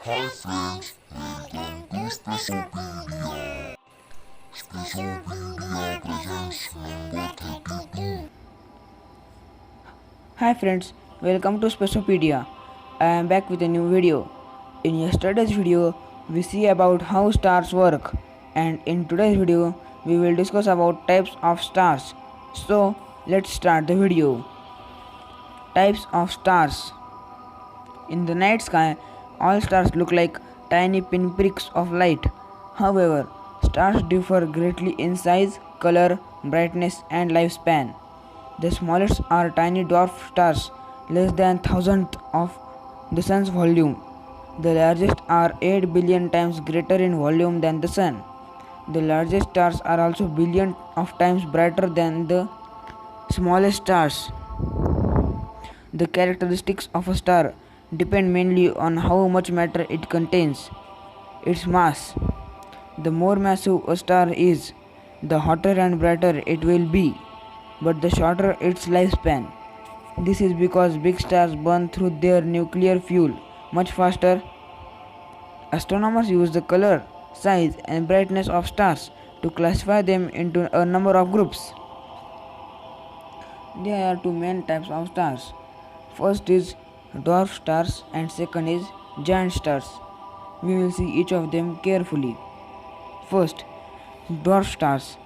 Hi friends, welcome to Specialpedia. Specialpedia presents number 32. Hi friends, welcome to Speciopedia. I am back with a new video. In yesterday's video, we see about how stars work, and in today's video, we will discuss about types of stars. So, let's start the video. Types of stars. In the night sky, all stars look like tiny pinpricks of light. However, stars differ greatly in size, color, brightness, and lifespan. The smallest are tiny dwarf stars, less than thousandth of the sun's volume. The largest are 8 billion times greater in volume than the sun. The largest stars are also billion of times brighter than the smallest stars. The characteristics of a star depend mainly on how much matter it contains. Its mass. The more massive a star is, the hotter and brighter it will be, but the shorter its lifespan. This is because big stars burn through their nuclear fuel much faster. Astronomers use the color, size, and brightness of stars to classify them into a number of groups. There are two main types of stars. First is dwarf stars and second is giant stars. We will see each of them carefully. First, dwarf stars.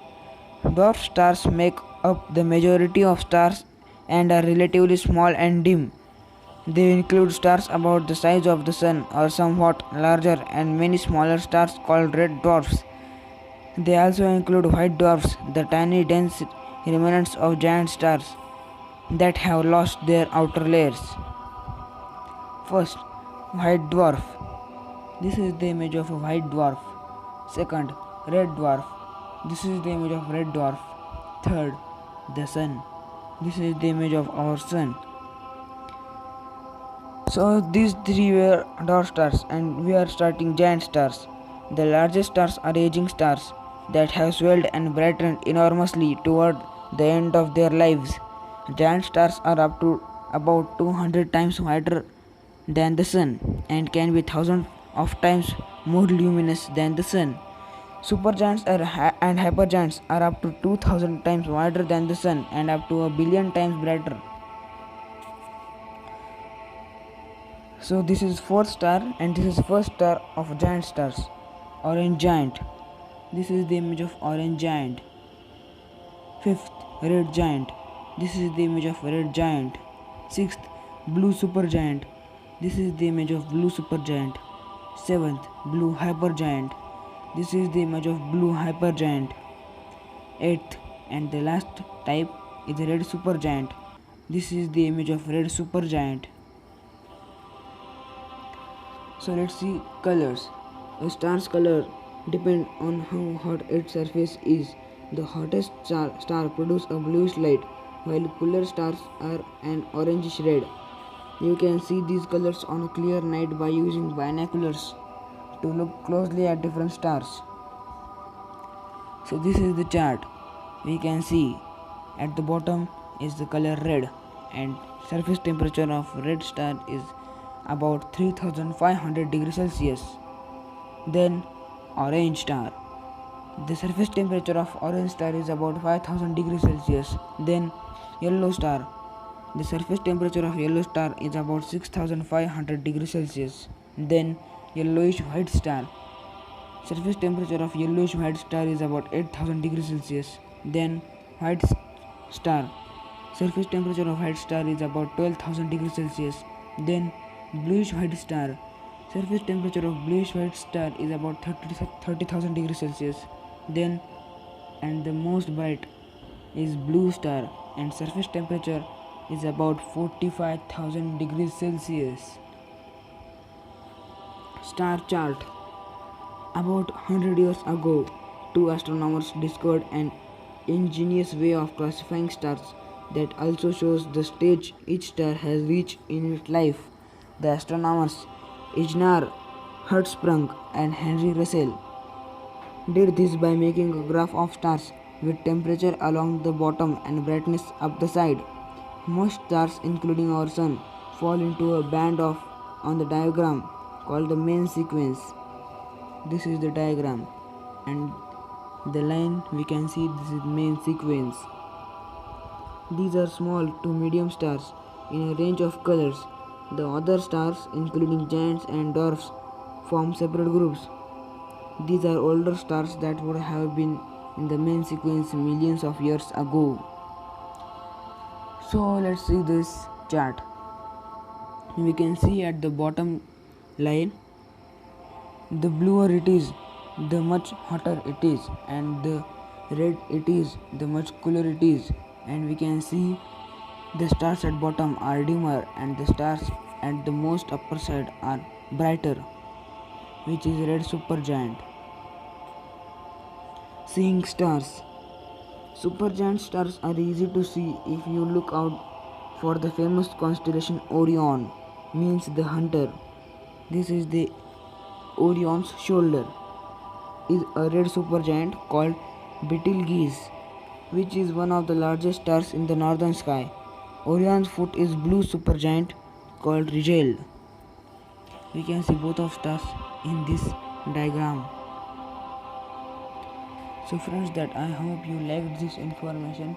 Dwarf stars make up the majority of stars and are relatively small and dim. They include stars about the size of the sun or somewhat larger and many smaller stars called red dwarfs. They also include white dwarfs, the tiny dense remnants of giant stars that have lost their outer layers. First, white dwarf. This is the image of a white dwarf. Second, red dwarf. This is the image of red dwarf. Third, the sun. This is the image of our sun. So these three were dwarf stars and we are starting giant stars. The largest stars are aging stars that have swelled and brightened enormously toward the end of their lives. Giant stars are up to about 200 times wider than the sun and can be thousands of times more luminous than the sun. Supergiants and hypergiants are up to 2000 times wider than the sun and up to a billion times brighter. So this is fourth star and this is first star of giant stars. Orange giant. This is the image of orange giant. Fifth, red giant. This is the image of red giant. Sixth, blue supergiant. This is the image of blue supergiant. Seventh, blue hypergiant. This is the image of blue hypergiant. Eighth and the last type is red supergiant. This is the image of red supergiant. So let's see colors. A star's color depends on how hot its surface is. The hottest star produces a bluish light, while cooler stars are an orangish red. You can see these colors on a clear night by using binoculars to look closely at different stars. So this is the chart. We can see at the bottom is the color red and surface temperature of red star is about 3500 degrees Celsius. Then orange star. The surface temperature of orange star is about 5000 degrees Celsius. Then yellow star. The surface temperature of yellow star is about 6500 degrees Celsius. Then yellowish white star. Surface temperature of yellowish white star is about 8000 degrees Celsius. Then white star. Surface temperature of white star is about 12,000 degrees Celsius. Then bluish white star. Surface temperature of bluish white star is about 30,000 degrees Celsius. Then and the most bright is blue star and surface temperature is about 45,000 degrees Celsius. Star chart. About 100 years ago, two astronomers discovered an ingenious way of classifying stars that also shows the stage each star has reached in its life. The astronomers Ijnar Hertzsprung and Henry Russell did this by making a graph of stars with temperature along the bottom and brightness up the side. Most stars, including our sun, fall into a band of on the diagram called the main sequence. This is the diagram, and the line we can see this is main sequence. These are small to medium stars in a range of colors. The other stars, including giants and dwarfs, form separate groups. These are older stars that would have been in the main sequence millions of years ago. So let's see this chart. We can see at the bottom line, the bluer it is, the much hotter it is, and the red it is, the much cooler it is. And we can see the stars at bottom are dimmer and the stars at the most upper side are brighter, which is red supergiant. Seeing stars. Supergiant stars are easy to see if you look out for the famous constellation Orion, means the hunter. This is the Orion's shoulder, is a red supergiant called Betelgeuse, which is one of the largest stars in the northern sky. Orion's foot is blue supergiant called Rigel. We can see both of stars in this diagram. So friends, that I hope you liked this information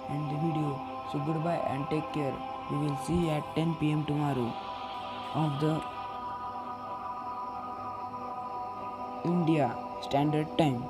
and the video. So goodbye and take care. We will see at 10 p.m. tomorrow of the India Standard Time.